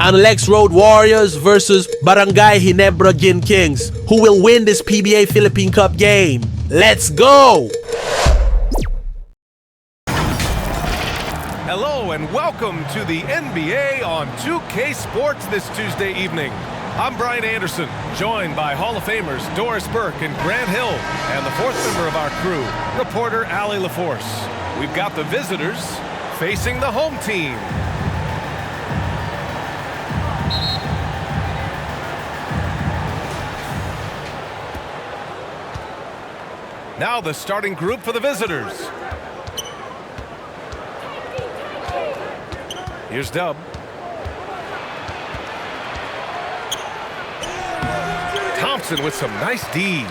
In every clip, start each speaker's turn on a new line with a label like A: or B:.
A: NLEX Road Warriors versus Barangay Ginebra Gin Kings. Who will win this PBA Philippine Cup game? Let's go!
B: Hello and welcome to the NBA on 2K Sports this Tuesday evening. I'm Brian Anderson, joined by Hall of Famers Doris Burke and Grant Hill, and the fourth member of our crew, reporter Allie LaForce. We've got the visitors facing the home team. Now the starting group for the visitors. Here's Dub. Thompson with some nice D.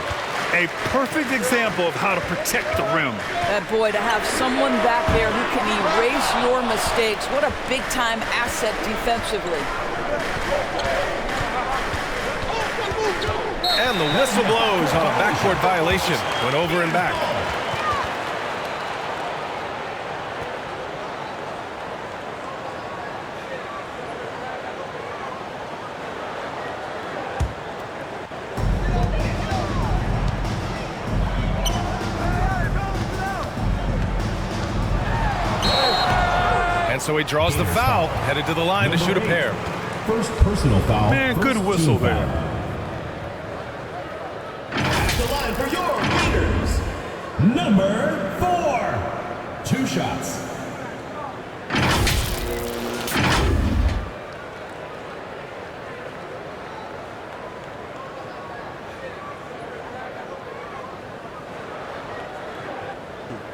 C: A perfect example of how to protect the rim.
D: That boy, to have someone back there who can erase your mistakes. What a big-time asset defensively.
B: And the whistle blows on a backcourt violation. Went over and back. And so he draws the foul, headed to the line to shoot a pair.
E: First personal foul.
C: Man, good whistle there.
E: The line for your leaders. Number 4. 2 shots.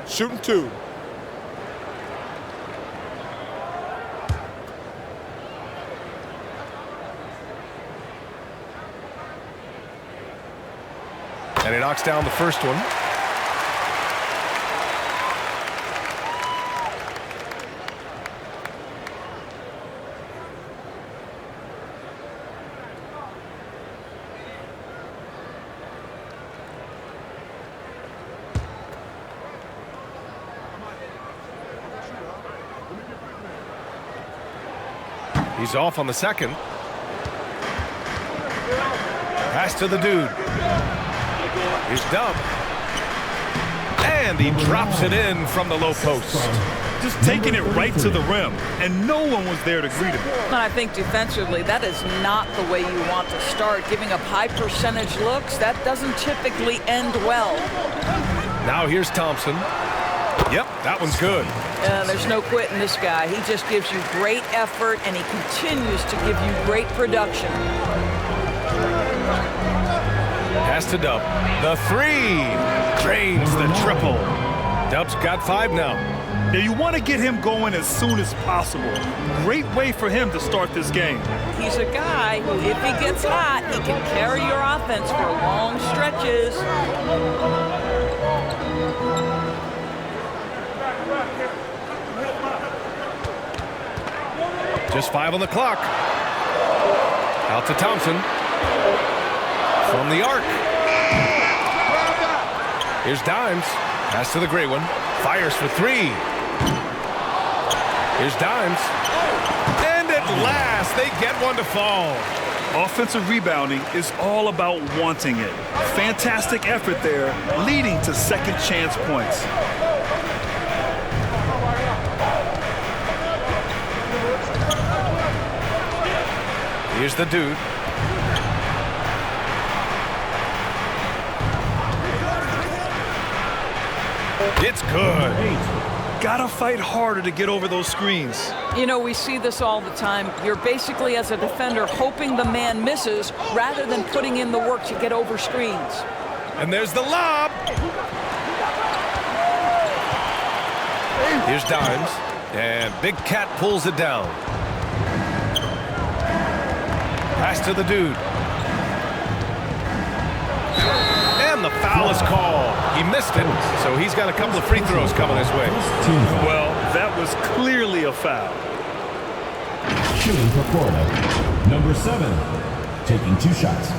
F: Shooting 2.
B: And he knocks down the first one. He's off on the second. Pass to the dude. Here's Dub. And he drops it in from the low post.
C: Just taking it right to the rim, and no one was there to greet him.
D: And I think defensively, that is not the way you want to start. Giving up high percentage looks, that doesn't typically end well.
B: Now here's Thompson. Yep, that one's good.
D: There's no quitting this guy. He just gives you great effort, and he continues to give you great production.
B: Pass to Dub. The 3. Drains the triple. Dub's got 5 now.
C: Now you want to get him going as soon as possible. Great way for him to start this game.
D: He's a guy who, if he gets hot, he can carry your offense for long stretches.
B: Just 5 on the clock. Out to Thompson. From the arc. Here's Dimes. Pass to the gray one. Fires for 3. Here's Dimes. And at last, they get one to fall.
C: Offensive rebounding is all about wanting it. Fantastic effort there, leading to second chance points.
B: Here's the dude. It's good.
C: Gotta fight harder to get over those screens.
D: You know, we see this all the time. You're basically, as a defender, hoping the man misses rather than putting in the work to get over screens.
B: And there's the lob. Here's Dimes. And Big Cat pulls it down. Pass to the dude. And the foul is called. He missed it, so he's got a couple of free throws coming his way.
C: Well, that was clearly a foul.
E: Shooting for Florida. Number 7. Taking 2 shots.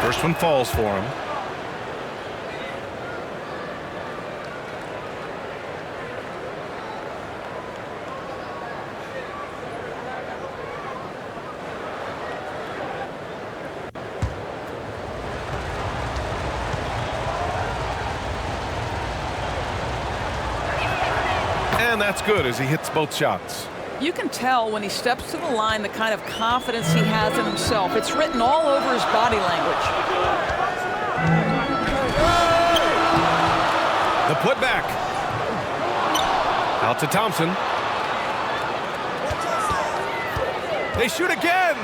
B: First one falls for him. And that's good as he hits both shots.
D: You can tell when he steps to the line the kind of confidence he has in himself. It's written all over his body language.
B: The putback. Out to Thompson. They shoot again.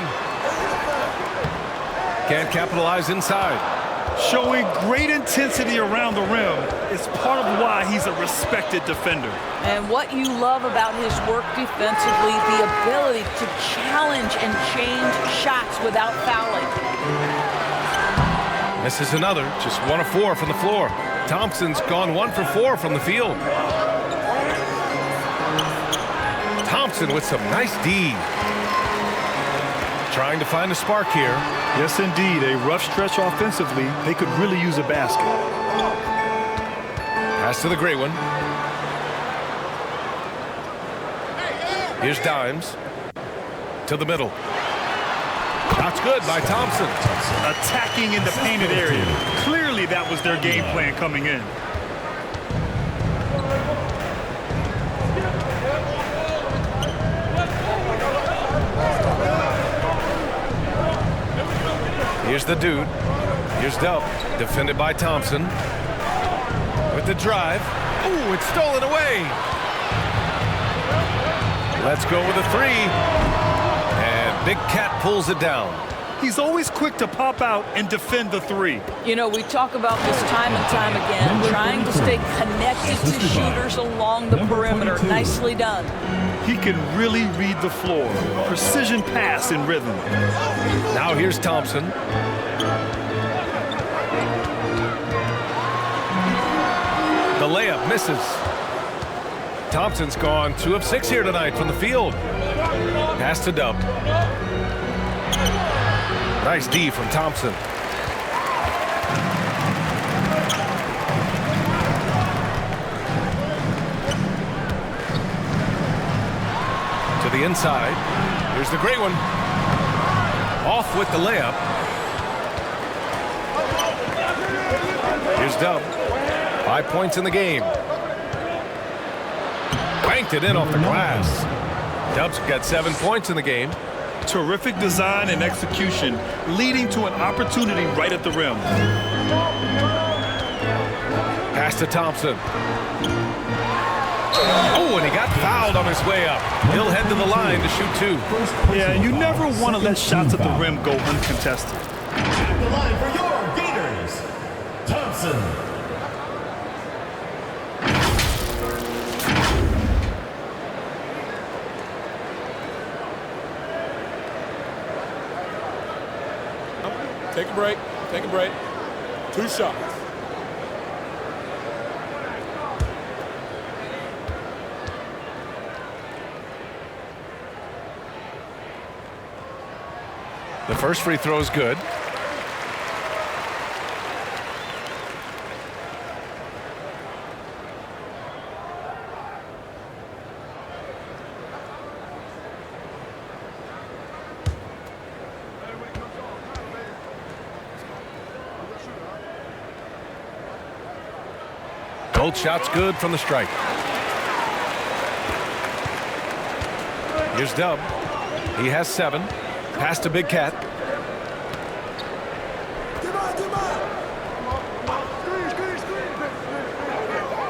B: Can't capitalize inside.
C: Showing great intensity around the rim is part of why he's a respected defender.
D: And what you love about his work defensively, the ability to challenge and change shots without fouling.
B: Misses another, just 1 of 4 from the floor. Thompson's gone 1 for 4 from the field. Thompson with some nice D. Trying to find a spark here.
C: Yes, indeed. A rough stretch offensively. They could really use a basket.
B: Pass to the great one. Here's Dimes. To the middle. Shot's good by Thompson.
C: Attacking in the painted area. Clearly that was their game plan coming in.
B: Here's the dude. Here's Dub. Defended by Thompson. With the drive. Ooh, it's stolen away. Let's go with a 3. And Big Cat pulls it down.
C: He's always quick to pop out and defend the 3.
D: You know, we talk about this time and time again, trying to stay connected to shooters along the perimeter. Nicely done.
C: He can really read the floor. Precision pass in rhythm.
B: Now here's Thompson. The layup misses. Thompson's gone 2 of 6 here tonight from the field. Pass to Dub. Nice D from Thompson. To the inside. Here's the great one. Off with the layup. Here's Dub. 5 points in the game. Banked it in off the glass. Dub's got 7 points in the game.
C: Terrific design and execution, leading to an opportunity right at the rim.
B: Pass to Thompson. Oh, and he got fouled on his way up. He'll head to the line to shoot 2.
C: Yeah, you never want to let shots at the rim go uncontested.
E: At the line for your Gators, Thompson.
F: Take a break. Take a break. 2 shots.
B: The first free throw is good. Both shots good from the strike. Here's Dub. He has 7. Pass to Big Cat.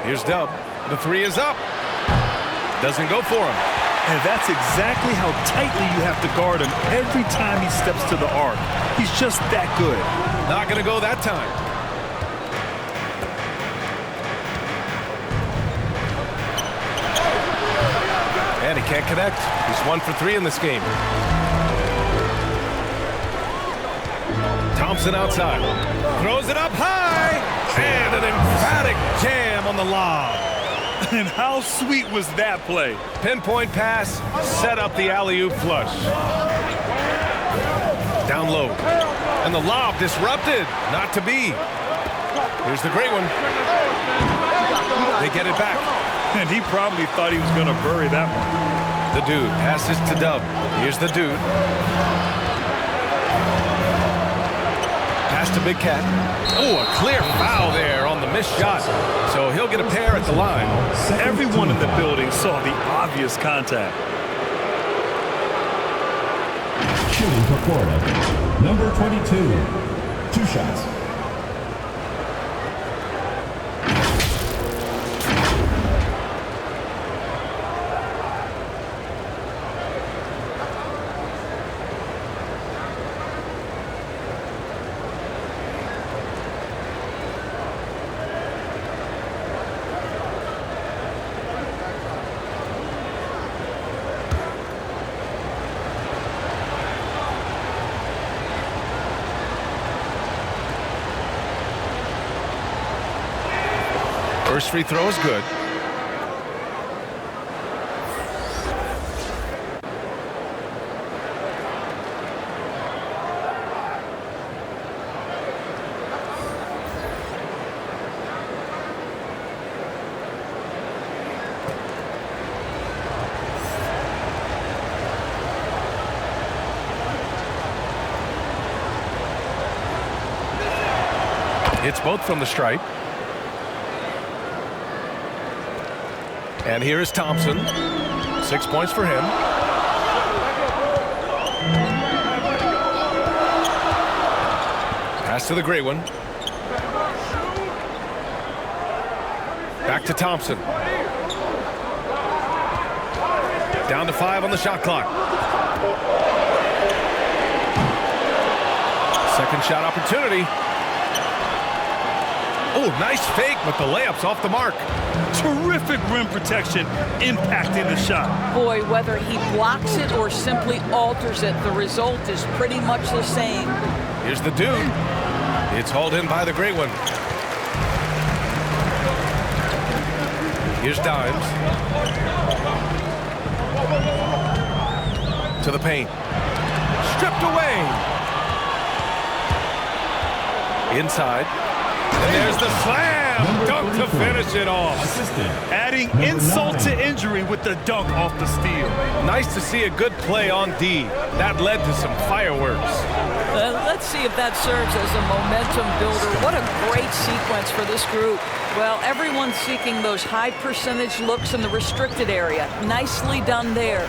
B: Here's Dub. The 3 is up. Doesn't go for him.
C: And that's exactly how tightly you have to guard him every time he steps to the arc. He's just that good.
B: Not going to go that time. And he can't connect. He's 1 for 3 in this game. Thompson outside. Throws it up high. And an emphatic jam on the lob.
C: And how sweet was that play?
B: Pinpoint pass. Set up the alley-oop flush. Down low. And the lob disrupted. Not to be. Here's the great one. They get it back.
C: And he probably thought he was going to bury that one.
B: The dude passes to Dub. Here's the dude. Pass to Big Cat. Oh, a clear foul there on the missed shot. So he'll get a pair at the line.
C: Everyone in the building saw the obvious contact.
E: Shooting for Florida, number 22. 2 shots.
B: First free throw is good. It's both from the stripe. And here is Thompson. 6 points for him. Pass to the great one. Back to Thompson. Down to 5 on the shot clock. Second shot opportunity. Oh, nice fake, but the layup's off the mark.
C: Terrific rim protection impacting the shot.
D: Boy, whether he blocks it or simply alters it, the result is pretty much the same.
B: Here's the dude. It's hauled in by the great one. Here's Dimes. To the paint. Stripped away. Inside. And there's the slam. Dunk to finish it off.
C: Adding insult to injury with the dunk off the steal.
B: Nice to see a good play on D. That led to some fireworks.
D: Let's see if that serves as a momentum builder. What a great sequence for this group. Well, everyone's seeking those high percentage looks in the restricted area. Nicely done there.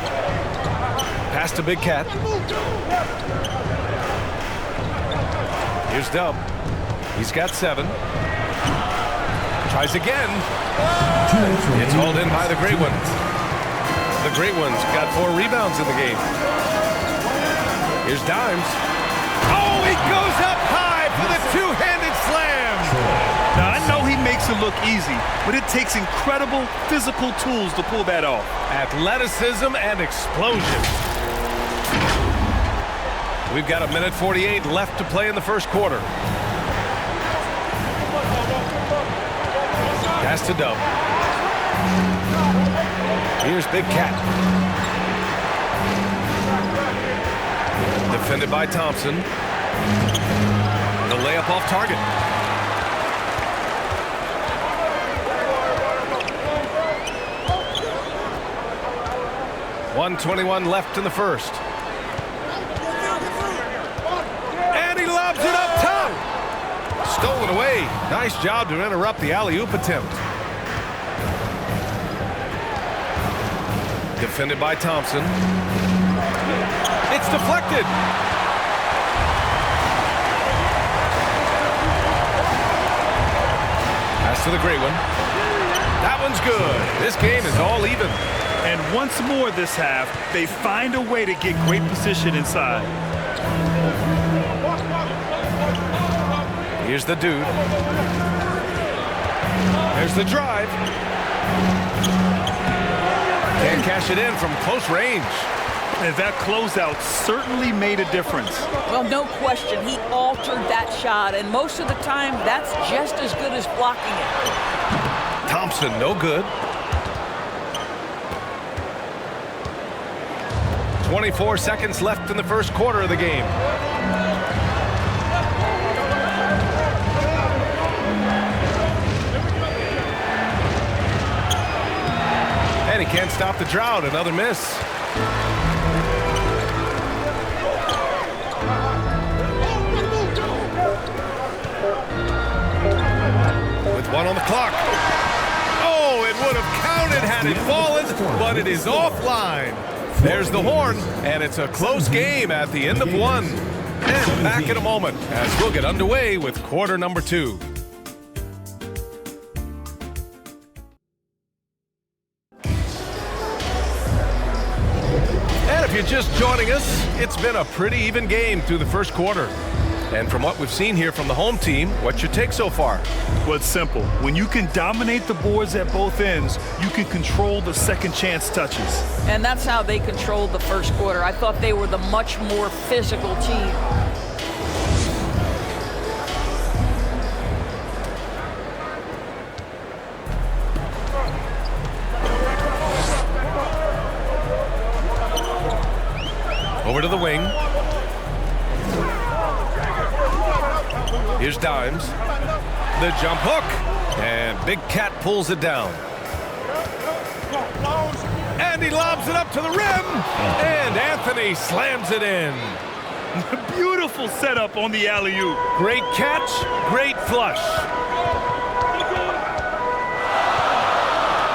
B: Pass to Big Cat. Here's Dub. He's got 7. Tries again. It's hauled in by the great one. The great one's got 4 rebounds in the game. Here's Dimes. Oh, he goes up high for the two-handed slam.
C: Now, I know he makes it look easy, but it takes incredible physical tools to pull that off.
B: Athleticism and explosion. We've got 1:48 left to play in the first quarter. Pass to Dub. Here's Big Cat. Defended by Thompson. The layup off target. .121 left in the first. And he lobs it up top. Stolen away. Nice job to interrupt the alley-oop attempt. Defended by Thompson. It's deflected. Pass to the great one. That one's good. This game is all even.
C: And once more this half, they find a way to get great position inside.
B: Here's the dude. There's the drive. Can't cash it in from close range.
C: And that closeout certainly made a difference.
D: Well, no question, he altered that shot, and most of the time, that's just as good as blocking it.
B: Thompson, no good. 24 seconds left in the first quarter of the game. stop the drought. Another miss. With 1 on the clock. Oh, it would have counted had it fallen, but it is offline. There's the horn, and it's a close game at the end of 1. And back in a moment as we'll get underway with quarter number 2. And if you're just joining us, it's been a pretty even game through the first quarter. And from what we've seen here from the home team, what's your take so far?
C: Well, it's simple. When you can dominate the boards at both ends, you can control the second chance touches.
D: And that's how they controlled the first quarter. I thought they were the much more physical team.
B: Over to the wing. Here's Dimes. The jump hook. And Big Cat pulls it down. And he lobs it up to the rim. And Anthony slams it in.
C: Beautiful setup on the alley-oop.
B: Great catch, great flush.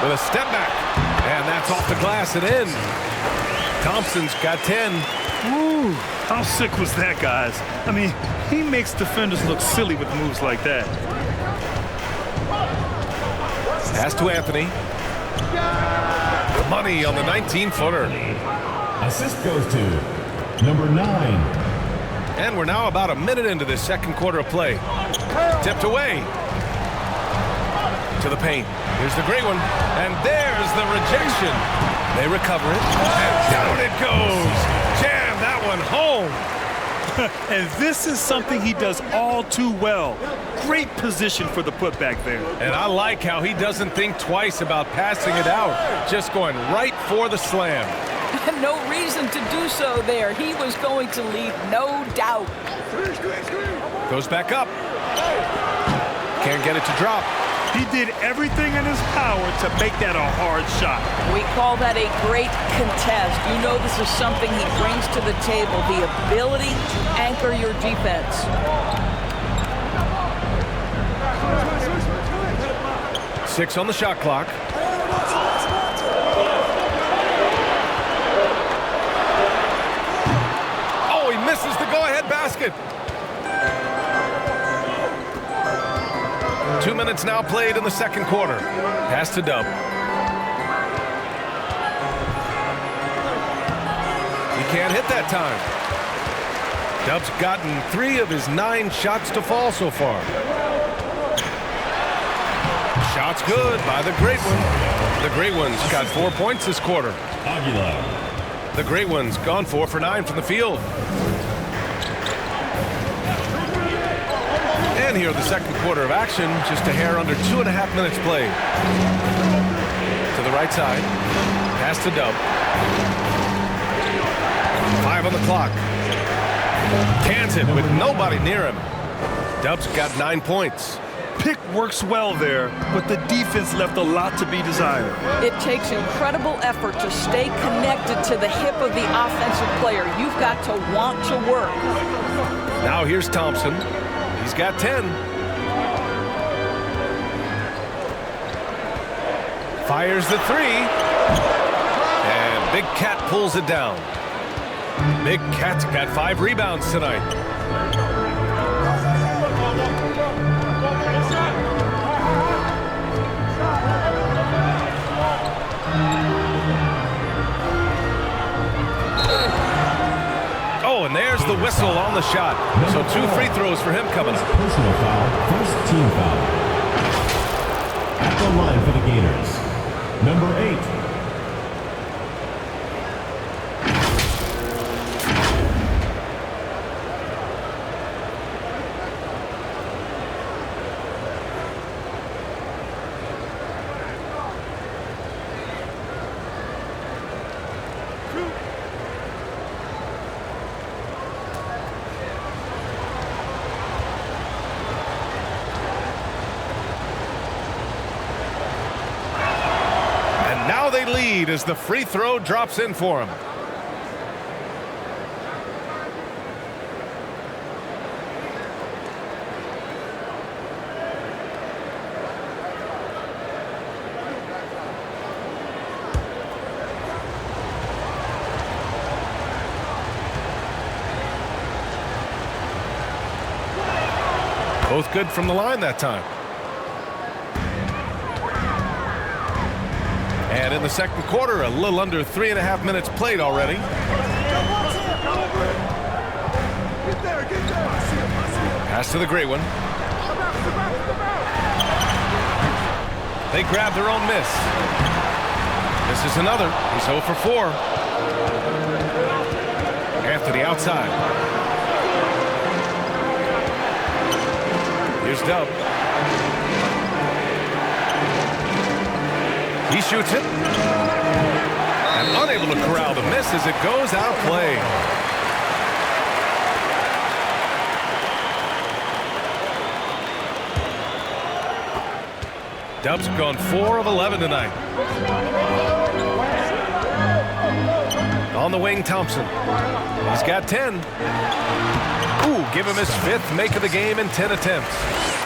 B: With a step back. And that's off the glass and in. Thompson's got 10.
C: Ooh, how sick was that, guys? I mean, he makes defenders look silly with moves like that.
B: Pass to Anthony. Money on the 19-footer.
E: Assist goes to number 9.
B: And we're now about a minute into this second quarter of play. Tipped away. To the paint. Here's the great one. And there's the rejection. They recover it. And down it goes. Jam that one home.
C: And this is something he does all too well. Great position for the putback there.
B: And I like how he doesn't think twice about passing it out. Just going right for the slam.
D: No reason to do so there. He was going to leave, no doubt.
B: Goes back up. Can't get it to drop.
C: He did everything in his power to make that a hard shot.
D: We call that a great contest. You know this is something he brings to the table, the ability to anchor your defense.
B: Six on the shot clock. Oh, he misses the go-ahead basket. 2 minutes now played in the second quarter. Pass to Dub. He can't hit that time. Dub's gotten 3 of his 9 shots to fall so far. Shot's good by the Great One. The Great One's got 4 points this quarter. The Great One's gone 4 for 9 from the field. And here the second quarter of action, just a hair under 2.5 minutes played. To the right side, pass to Dub. 5 on the clock. Cans it with nobody near him. Dub's got 9 points.
C: Pick works well there, but the defense left a lot to be desired.
D: It takes incredible effort to stay connected to the hip of the offensive player. You've got to want to work.
B: Now here's Thompson. He's got 10. Fires the 3. And Big Cat pulls it down. Big Cat's got 5 rebounds tonight. Oh, and there's the whistle on the shot. So 2 free throws for him coming up.
E: Personal foul, first team foul. At the line for the Gators, number 8.
B: they lead as the free throw drops in for them. Both good from the line that time. And in the second quarter, a little under 3.5 minutes played already. Pass to the great one. They grab their own miss. This is another. He's 0 for 4. Anthony outside. Here's Dub. He shoots it. And unable to corral the miss as it goes out of play. Dub's gone 4 of 11 tonight. On the wing, Thompson. He's got 10. Ooh, give him his 5th make of the game in 10 attempts.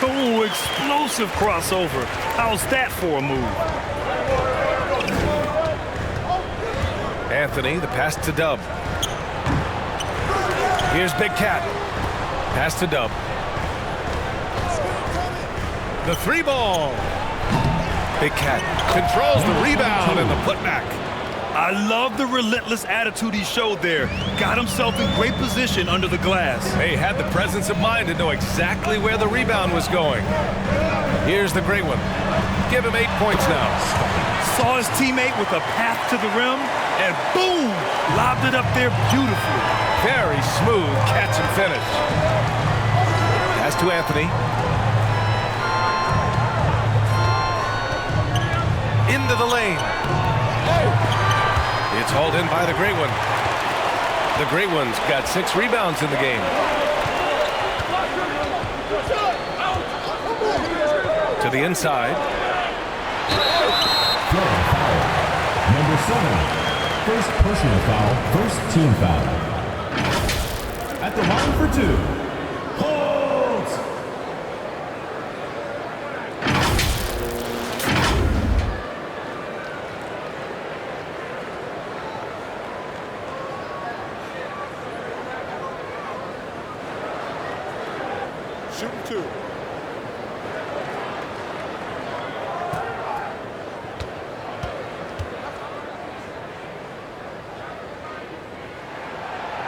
C: Oh, explosive crossover. How's that for a move?
B: Anthony, the pass to Dub. Here's Big Cat. Pass to Dub. The 3-ball. Big Cat controls the rebound and the putback.
C: I love the relentless attitude he showed there. Got himself in great position under the glass.
B: He had the presence of mind to know exactly where the rebound was going. Here's the great one. Give him 8 points now.
C: Saw his teammate with a path to the rim, and boom! Lobbed it up there beautifully.
B: Very smooth catch and finish. Pass to Anthony. Into the lane. It's hauled in by the great one. The great one's got 6 rebounds in the game. To the inside.
E: Number 7. First personal foul, first team foul. At the line for 2. Holds!
F: Shooting 2.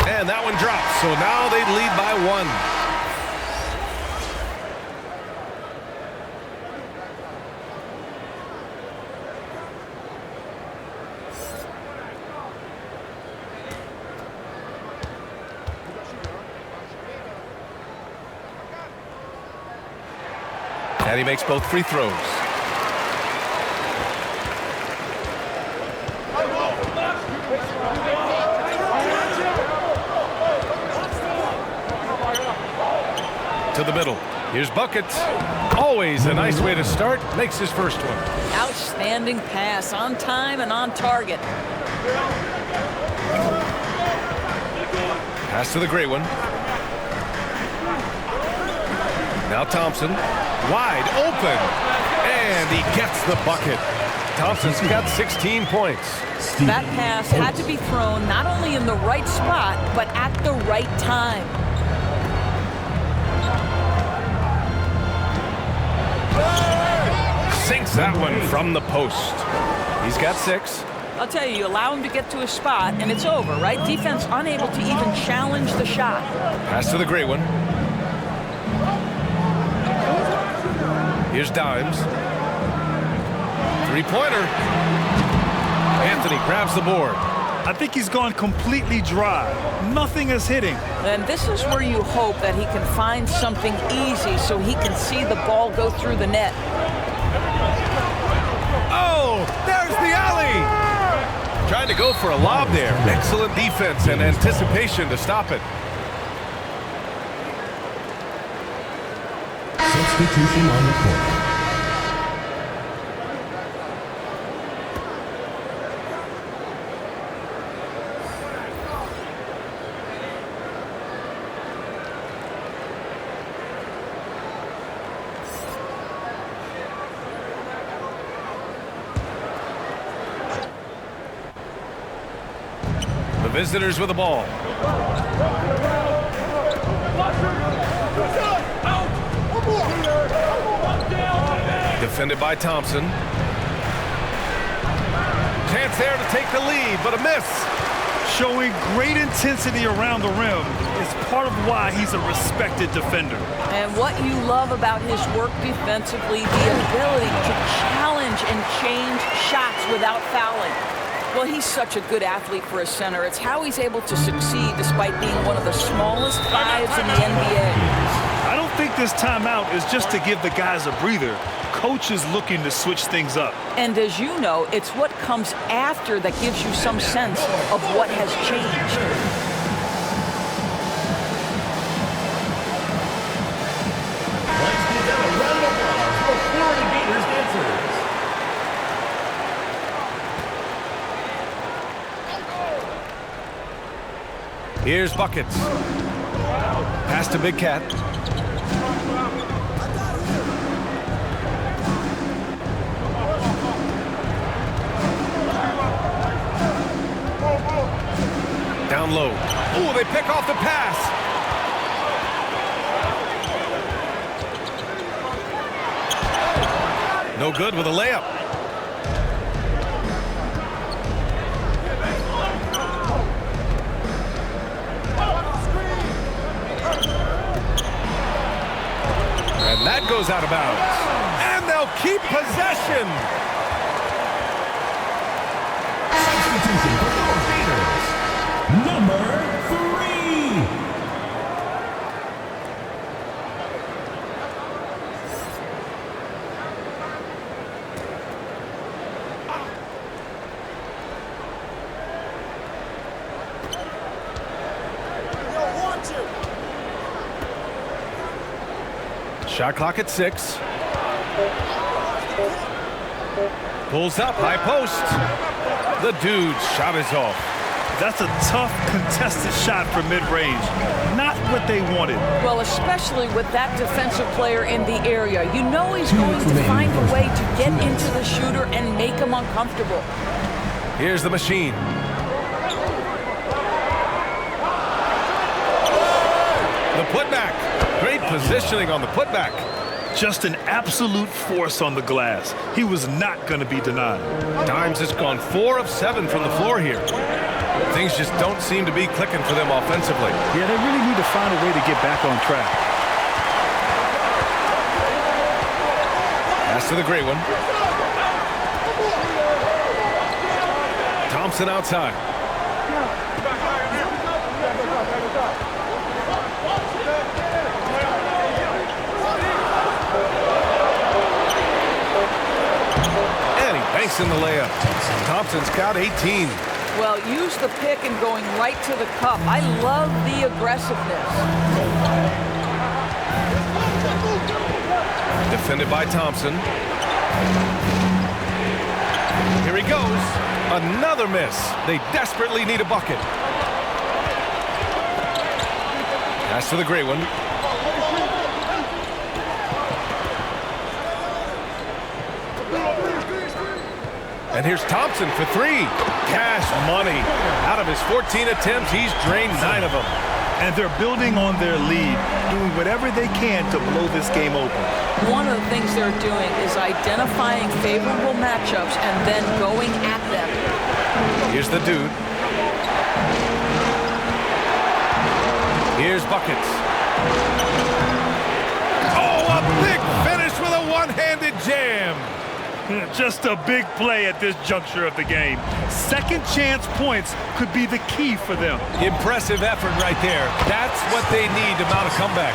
B: And that one drops, so now they lead by 1. And he makes both free throws. To the middle. Here's buckets. Always a nice way to start. Makes his first one.
D: Outstanding pass, on time and on target.
B: Pass to the great one. Now Thompson. Wide open. And he gets the bucket. Thompson's got 16 points.
D: That pass had to be thrown not only in the right spot, but at the right time.
B: Sinks that one from the post. He's got 6.
D: I'll tell you, you allow him to get to a spot, and it's over, right? Defense unable to even challenge the shot.
B: Pass to the great one. Here's Dimes. 3-pointer. Anthony grabs the board.
C: I think he's gone completely dry. Nothing is hitting.
D: And this is where you hope that he can find something easy so he can see the ball go through the net.
B: Oh, there's the alley. Trying to go for a lob there. Excellent defense and anticipation to stop it.
E: Substitution on the court.
B: visitors with the ball. Defended by Thompson. Chance there to take the lead, but a miss.
C: Showing great intensity around the rim is part of why he's a respected defender.
D: And what you love about his work defensively, the ability to challenge and change shots without fouling. Well, he's such a good athlete for a center. It's how he's able to succeed despite being one of the smallest fives in the NBA.
C: I don't think this timeout is just to give the guys a breather. Coach is looking to switch things up.
D: And as you know, it's what comes after that gives you some sense of what has changed.
E: Let's give them a round of applause for Florida Gators dancers.
B: Here's Buckets. Pass to Big Cat. Down low. Ooh, they pick off the pass. No good with a layup. And that goes out of bounds. And they'll keep possession.
E: Substitution for Florida Gators. Number 3.
B: Shot clock at 6. Pulls up, high post. The dude's shot is off.
C: That's a tough, contested shot from mid-range. Not what they wanted.
D: Well, especially with that defensive player in the area. You know he's going to find a way to get into the shooter and make him uncomfortable.
B: Here's the machine. The putback. Great positioning on the putback.
C: Just an absolute force on the glass. He was not going to be denied.
B: Dimes has gone 4 of 7 from the floor here. Things just don't seem to be clicking for them offensively.
C: Yeah, they really need to find a way to get back on track.
B: Pass to the gray one. Thompson outside. And he banks in the layup. Thompson's got 18.
D: Well, use the pick and going right to the cup. I love the aggressiveness.
B: Defended by Thompson. Here he goes. Another miss. They desperately need a bucket. Pass to the gray one. And here's Thompson for 3. Cash money. Out of his 14 attempts, he's drained 9 of them.
C: And they're building on their lead, doing whatever they can to blow this game open.
D: One of the things they're doing is identifying favorable matchups and then going at them.
B: Here's the dude. Here's Buckets. Oh, a big finish with a one-handed jam.
C: Just a big play at this juncture of the game. Second chance points could be the key for them.
B: Impressive effort right there. That's what they need to mount a comeback.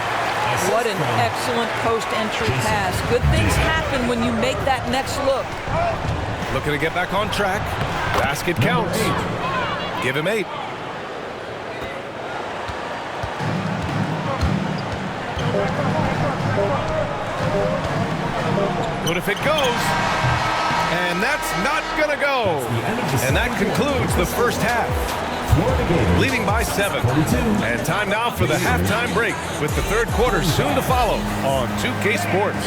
D: What an excellent post-entry pass. Good things happen when you make that next look.
B: Looking to get back on track. Basket counts. Give him 8. But if it goes, and that's not going to go. And that concludes the first half. Leading by 7. And time now for the halftime break with the third quarter soon to follow on 2K Sports.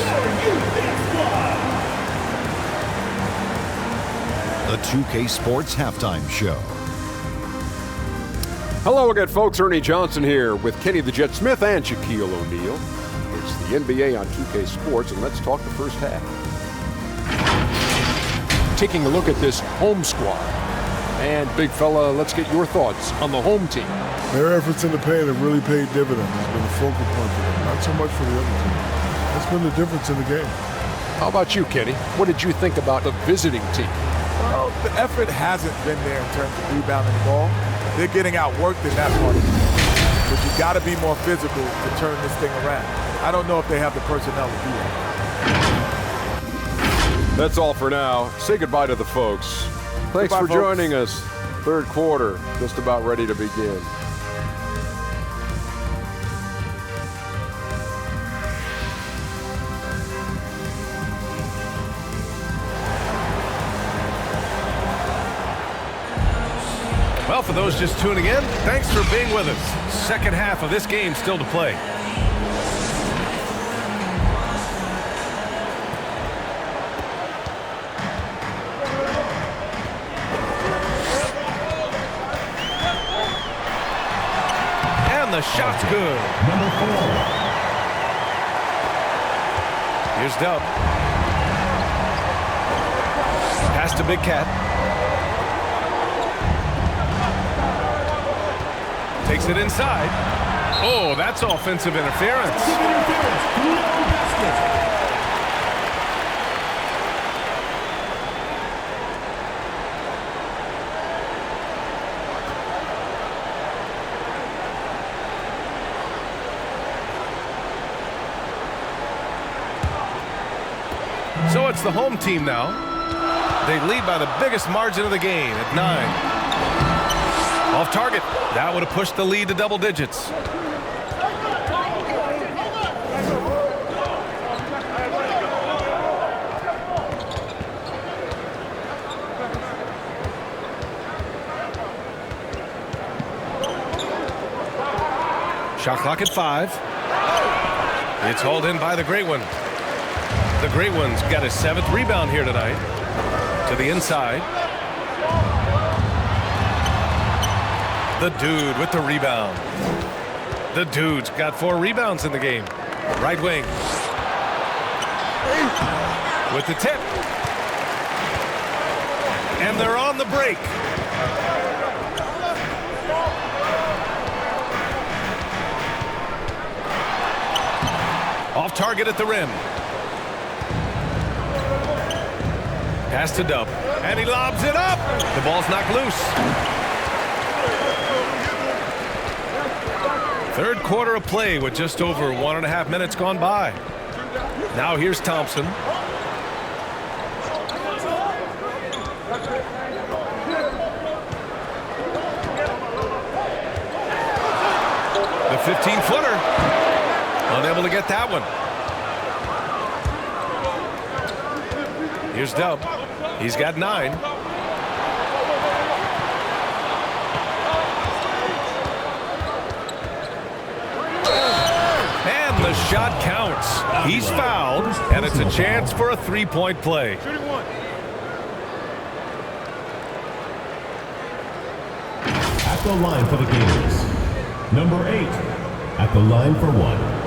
G: The 2K Sports Halftime Show. Hello again, folks. Ernie Johnson here with Kenny the Jet Smith and Shaquille O'Neal. It's the NBA on 2K Sports, and let's talk the first half. Taking a look at this home squad. And, big fella, let's get your thoughts on the home team.
H: Their efforts in the paint have really paid dividends. It's been a focal point for them, not so much for the other team. That's been the difference in the game.
G: How about you, Kenny? What did you think about the visiting team?
I: Well, the effort hasn't been there in terms of rebounding the ball. They're getting outworked in that part of the game. But you got to be more physical to turn this thing around. I don't know if they have the personnel to do that.
G: That's all for now. Say goodbye to the folks. Thanks for joining us. Third quarter, just about ready to begin.
B: Well, for those just tuning in, thanks for being with us. Second half of this game still to play. And the shot's good.
E: Number 4.
B: Here's Dub. Pass to Big Cat. Takes it inside. Oh, that's offensive interference. So it's the home team now. They lead by the biggest margin of the game at 9. Off target. That would have pushed the lead to double digits. Shot clock at 5. It's hauled in by the Great One. The Great One's got his 7th rebound here tonight. To the inside. The Dude with the rebound. The Dude's got 4 rebounds in the game. Right wing. With the tip. And they're on the break. Off target at the rim. Pass to Dub. And he lobs it up. The ball's knocked loose. Third quarter of play with just over 1.5 minutes gone by. Now here's Thompson. The 15-footer. Unable to get that one. Here's Dub. He's got 9. The shot counts. He's fouled, and it's a chance for a 3-point play.
E: At the line for the Gators, number 8. At the line for 1.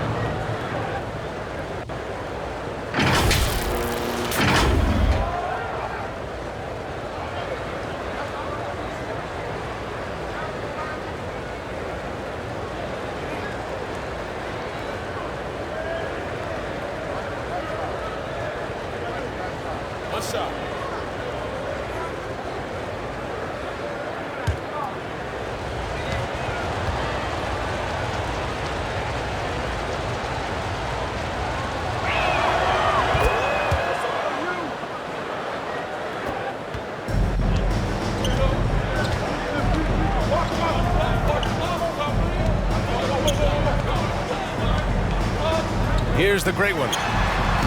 B: Here's the Great One.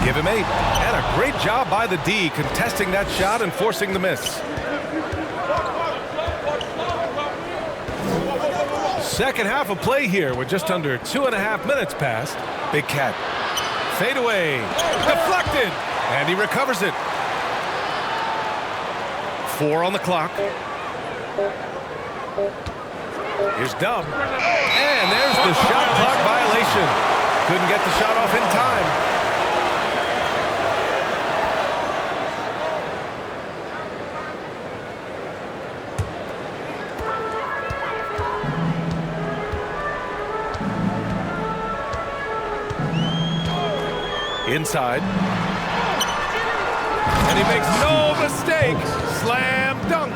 B: Give him 8. And a great job by the D contesting that shot and forcing the miss. Second half of play here with just under 2.5 minutes passed. Big Cat. Fade away. Deflected. And he recovers it. 4 on the clock. Here's Dub. And there's the shot clock violation. Couldn't get the shot off in time. Inside. And he makes no mistake. Slam dunk.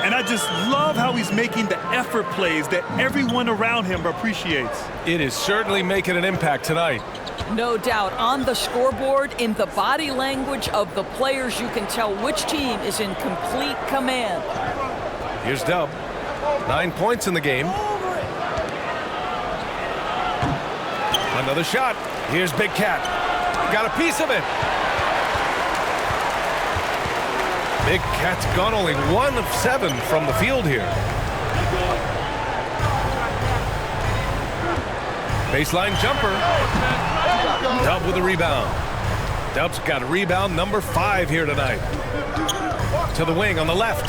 C: And I just love how he's making the effort plays that everyone around him appreciates.
B: It is certainly making an impact tonight.
D: No doubt. On the scoreboard, in the body language of the players, you can tell which team is in complete command.
B: Here's Dub. 9 points in the game. Another shot. Here's Big Cat. Got a piece of it. Big Cat's gone only 1 of 7 from the field here. Baseline jumper. Dub with a rebound. Dub's got a rebound number 5 here tonight. To the wing on the left.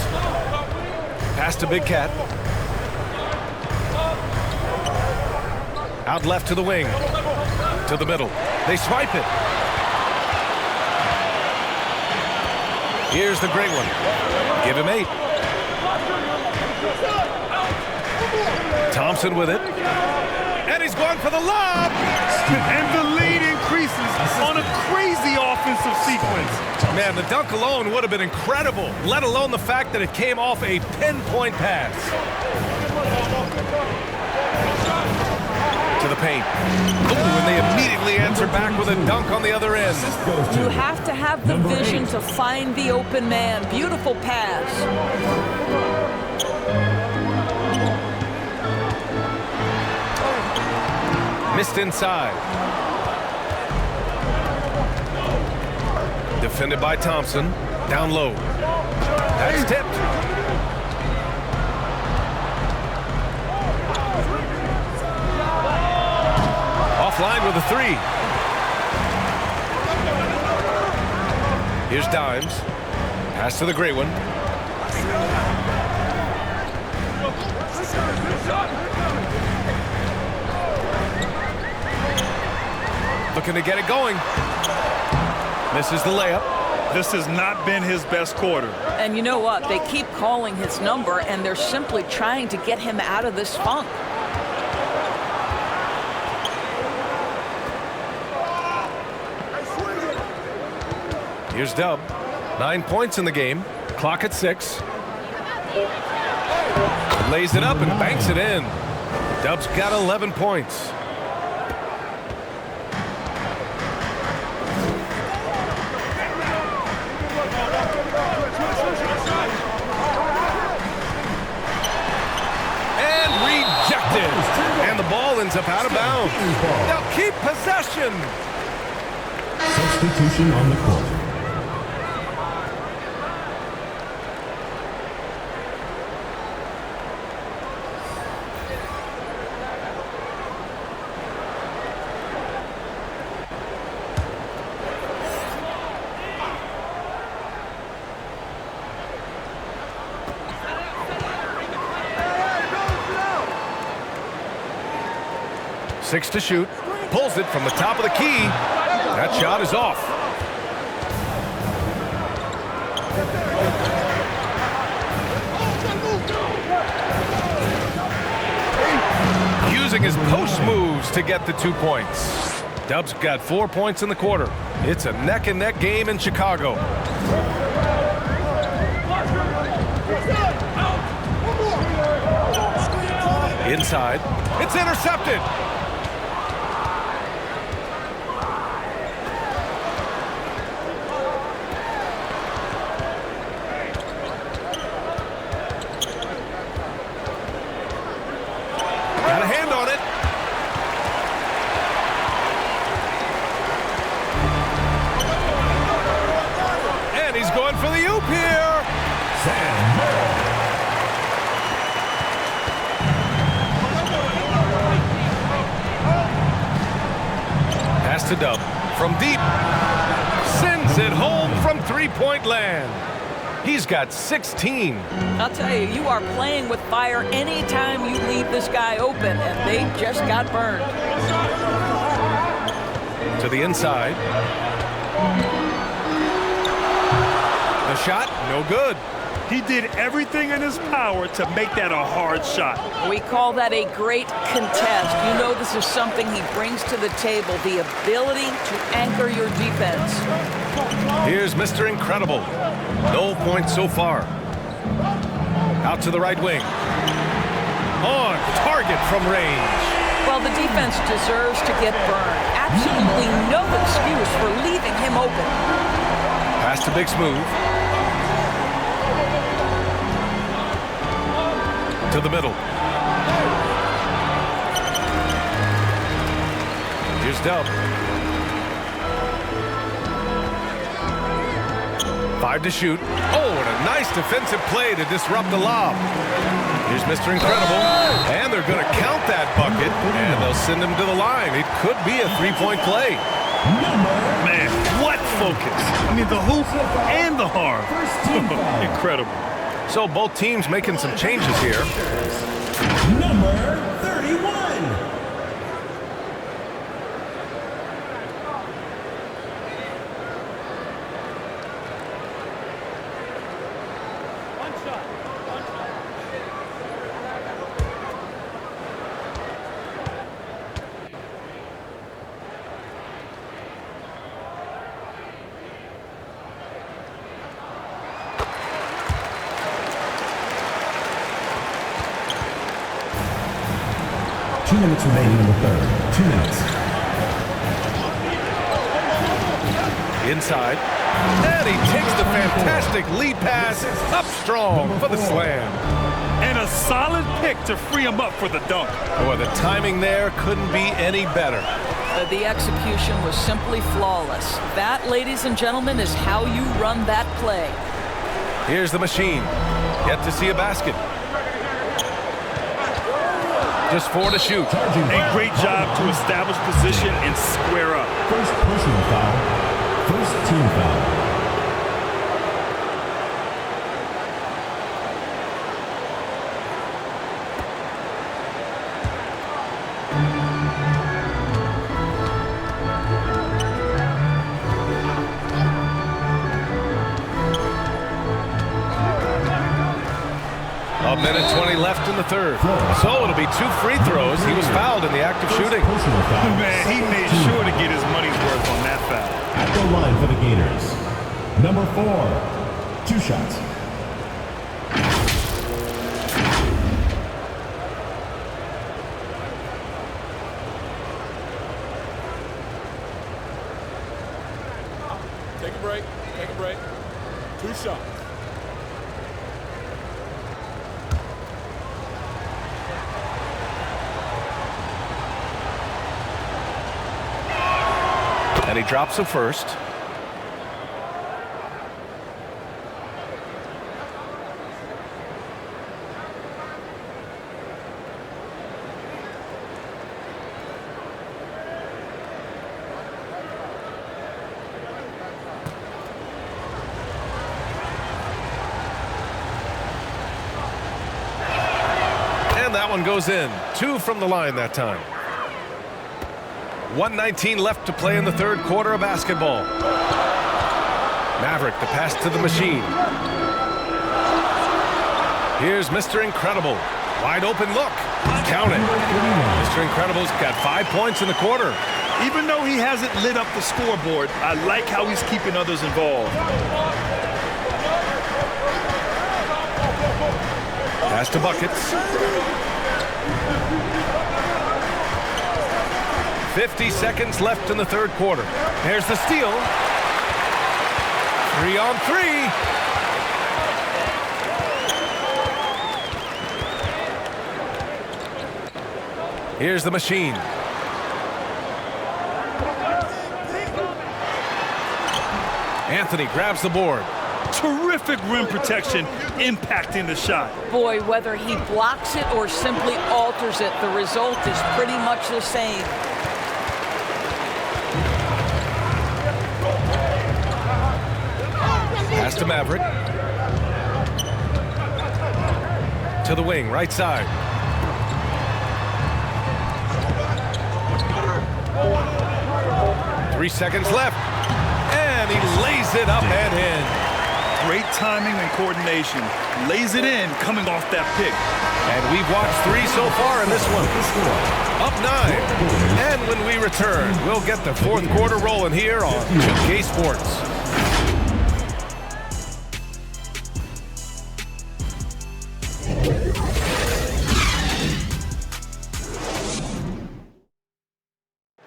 B: Pass to Big Cat. Out left to the wing. To the middle. They swipe it. Here's the great one. Give him 8. Thompson with it. And he's going for the lob.
C: And the lead increases on a crazy offensive sequence.
B: Man, the dunk alone would have been incredible, let alone the fact that it came off a pinpoint pass. To the paint. Ooh, and they immediately answer back with a dunk on the other end.
D: You have to have the vision to find the open man. Beautiful pass.
B: Missed inside. Defended by Thompson. Down low. That's tipped. Offline with a 3. Here's Dimes. Pass to the great one. Looking to get it going. Misses the layup.
C: This has not been his best quarter.
D: And you know what? They keep calling his number, and they're simply trying to get him out of this funk.
B: Here's Dub. 9 points in the game. Clock at 6. Lays it up and banks it in. Dub's got 11 points. And rejected. And the ball ends up out of bounds. Now keep possession.
E: Substitution on the court.
B: Six to shoot. Pulls it from the top of the key. That shot is off. Using his post moves to get the 2 points. Dub's got 4 points in the quarter. It's a neck-and-neck game in Chicago. Inside. It's intercepted. Got a hand on it. And he's going for the oop here. Pass to Dub from deep. Sends it home from three-point land. He's got 16.
D: I'll tell you, you are playing with fire anytime you leave this guy open, and they just got burned.
B: To the inside. The shot, no good.
C: He did everything in his power to make that a hard shot.
D: We call that a great contest. You know this is something he brings to the table, the ability to anchor your defense.
B: Here's Mr. Incredible. No points so far. Out to the right wing. On target from range.
D: Well, the defense deserves to get burned. Absolutely no excuse for leaving him open.
B: Pass to Big Smooth. To the middle. Here's Dub. 5 to shoot. Oh, and a nice defensive play to disrupt the lob. Here's Mr. Incredible. And they're going to count that bucket, and they'll send him to the line. It could be a three-point play.
C: Man, what focus. I mean, the hoop and the harm. Incredible.
B: So both teams making some changes here.
E: Number 31. Two minutes remaining in the third. 2 minutes.
B: Inside. And he takes the fantastic lead pass up strong for the slam.
C: And a solid pick to free him up for the dunk.
B: Boy, the timing there couldn't be any better.
D: The execution was simply flawless. That, ladies and gentlemen, is how you run that play.
B: Here's the machine. Yet to see a basket. Just 4 to shoot.
C: A great job to establish position and square up.
E: First personal foul. First team foul.
B: A minute 20 left in the third. So it'll be 2 free throws. He was fouled in the act of shooting.
C: Man, he made sure to get his money's worth on that foul.
E: At the line for the Gators. Number 4. 2 shots.
F: Take a break. Take a break. 2 shots.
B: And he drops the first. And that one goes in. 2 from the line that time. 1:19 left to play in the third quarter of basketball. Maverick, the pass to the machine. Here's Mr. Incredible. Wide open look. Count it. Mr. Incredible's got 5 points in the quarter.
C: Even though he hasn't lit up the scoreboard, I like how he's keeping others involved.
B: Pass to buckets. 50 seconds left in the third quarter. Here's the steal. 3 on 3. Here's the machine. Anthony grabs the board.
C: Terrific rim protection impacting the shot.
D: Boy, whether he blocks it or simply alters it, the result is pretty much the same. Pass
B: to Maverick. to the wing, right side. Three seconds left. And he lays it up and in.
C: Great timing and coordination. Lays it in, coming off that pick.
B: And we've watched 3 so far in this one. Up 9. And when we return, we'll get the 4th quarter rolling here on 2K Sports.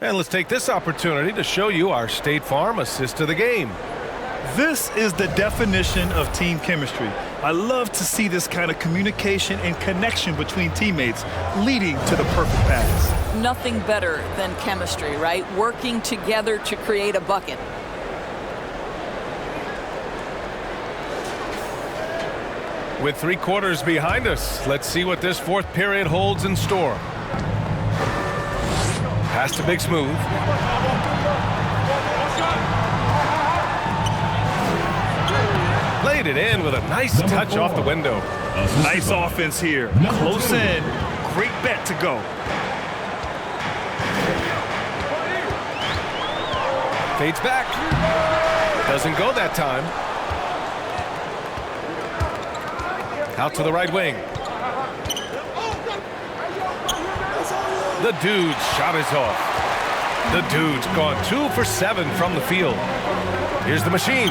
B: And let's take this opportunity to show you our State Farm assist to the game.
C: This is the definition of team chemistry. I love to see this kind of communication and connection between teammates leading to the perfect pass.
D: Nothing better than chemistry, right? Working together to create a bucket.
B: With 3 quarters behind us, let's see what this 4th period holds in store. Pass to Big Smooth. Laid it in with a nice touch off the window.
C: Nice offense here. Close in. Great bet to go.
B: Fades back. Doesn't go that time. Out to the right wing. The dude's shot is off. The dude's gone 2 for 7 from the field. Here's the machine.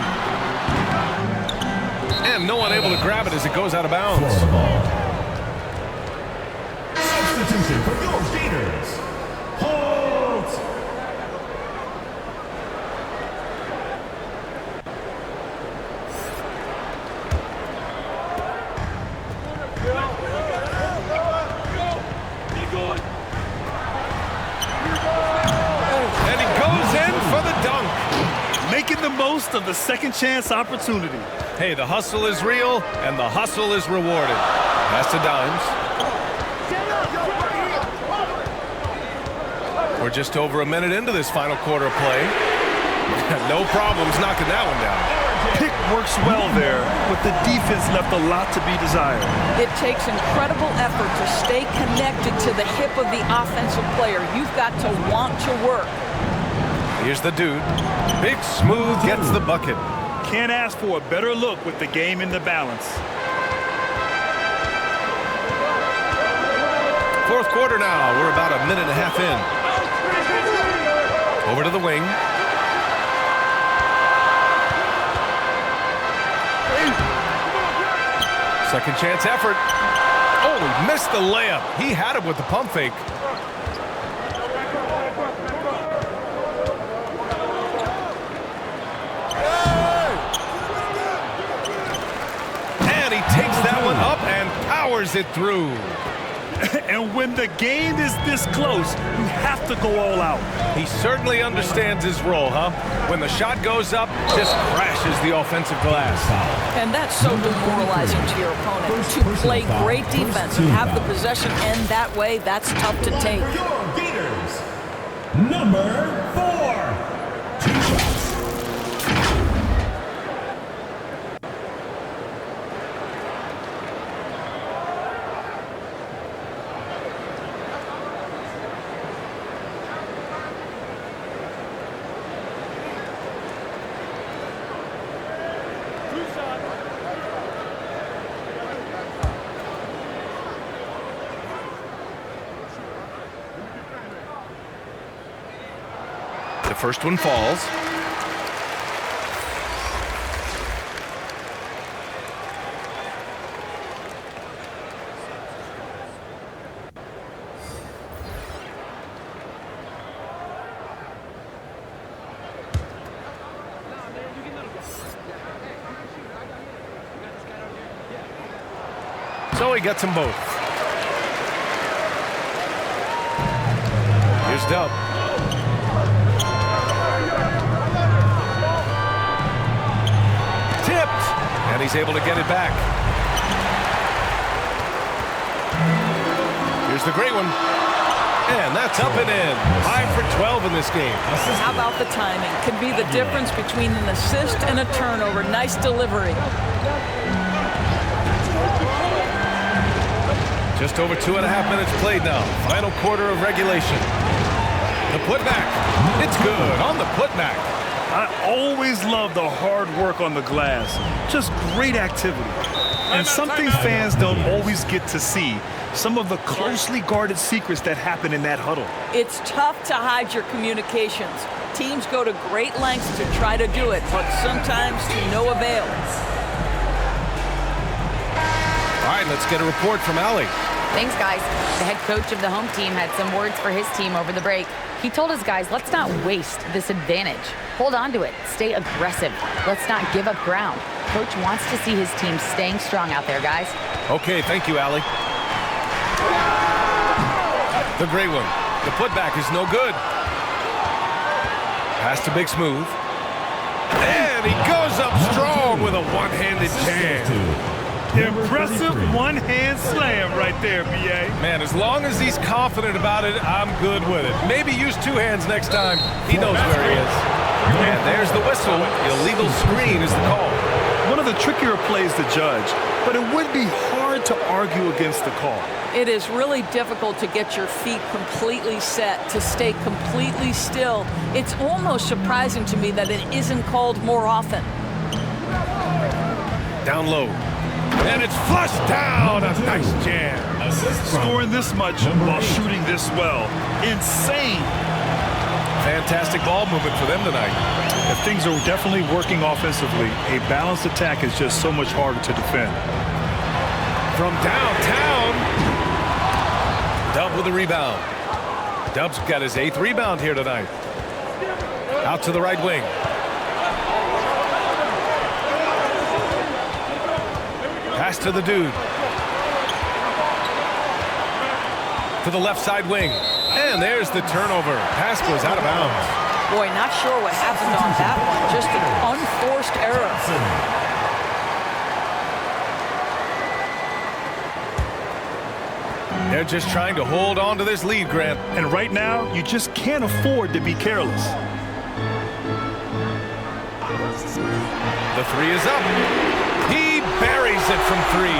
B: And no one able to grab it as it goes out of bounds.
E: Substitution for your Gators. Hold.
B: And he goes in for the dunk.
C: Making the most of the second chance opportunity.
B: Hey, the hustle is real, and the hustle is rewarded. Pass to Dimes. We're just over a minute into this final quarter of play. No problems knocking that one down.
C: Pick works well there, but the defense left a lot to be desired.
D: It takes incredible effort to stay connected to the hip of the offensive player. You've got to want to work.
B: Here's the dude. Big Smooth gets the bucket.
C: Can't ask for a better look with the game in the balance.
B: 4th quarter now. We're about a minute and a half in. Over to the wing. Second chance effort. Oh, he missed the layup. He had it with the pump fake. And he takes that one up and powers it through.
C: And when the game is this close, you have to go all out.
B: He certainly understands his role, huh? When the shot goes up, just crashes the offensive glass.
D: And that's so demoralizing to your opponent. To play great defense and have the possession end that way, that's tough to take.
E: Your Gators. Number 4. 2 shots.
B: The first one falls. So he gets them both. Here's Dub. And he's able to get it back. Here's the great one. And that's up and in. 5 for 12 in this game.
D: How about the timing? Could be the difference between an assist and a turnover. Nice delivery.
B: Just over 2.5 minutes played now. Final quarter of regulation. The putback. It's good on the putback.
C: I always love the hard work on the glass. Just great activity. And something fans don't always get to see. Some of the closely guarded secrets that happen in that huddle.
D: It's tough to hide your communications. Teams go to great lengths to try to do it, but sometimes to no avail.
B: All right, let's get a report from Allie.
J: Thanks, guys. The head coach of the home team had some words for his team over the break. He told his guys, let's not waste this advantage. Hold on to it. Stay aggressive. Let's not give up ground. Coach wants to see his team staying strong out there, guys.
B: Okay, thank you, Allie. The great one. The putback is no good. Pass to Big Smooth. And he goes up strong with a one-handed jam.
C: Impressive one-hand slam right there, BA.
B: Man, as long as he's confident about it, I'm good with it. Maybe use two hands next time. He knows where he is. And there's the whistle. Illegal screen is the call.
C: One of the trickier plays to judge, but it would be hard to argue against the call.
D: It is really difficult to get your feet completely set, to stay completely still. It's almost surprising to me that it isn't called more often.
B: Down low. And it's flushed down. A nice jam.
C: Scoring this much while shooting this well. Insane.
B: Fantastic ball movement for them tonight.
C: If things are definitely working offensively, a balanced attack is just so much harder to defend.
B: From downtown. Dub with a rebound. Dub's got his 8th rebound here tonight. Out to the right wing. Pass to the dude. To the left side wing. And there's the turnover. Pass goes out of bounds.
D: Boy, not sure what happened on that one. Just an unforced error.
B: They're just trying to hold on to this lead, Grant.
C: And right now, you just can't afford to be careless.
B: The three is up. He buries it from 3.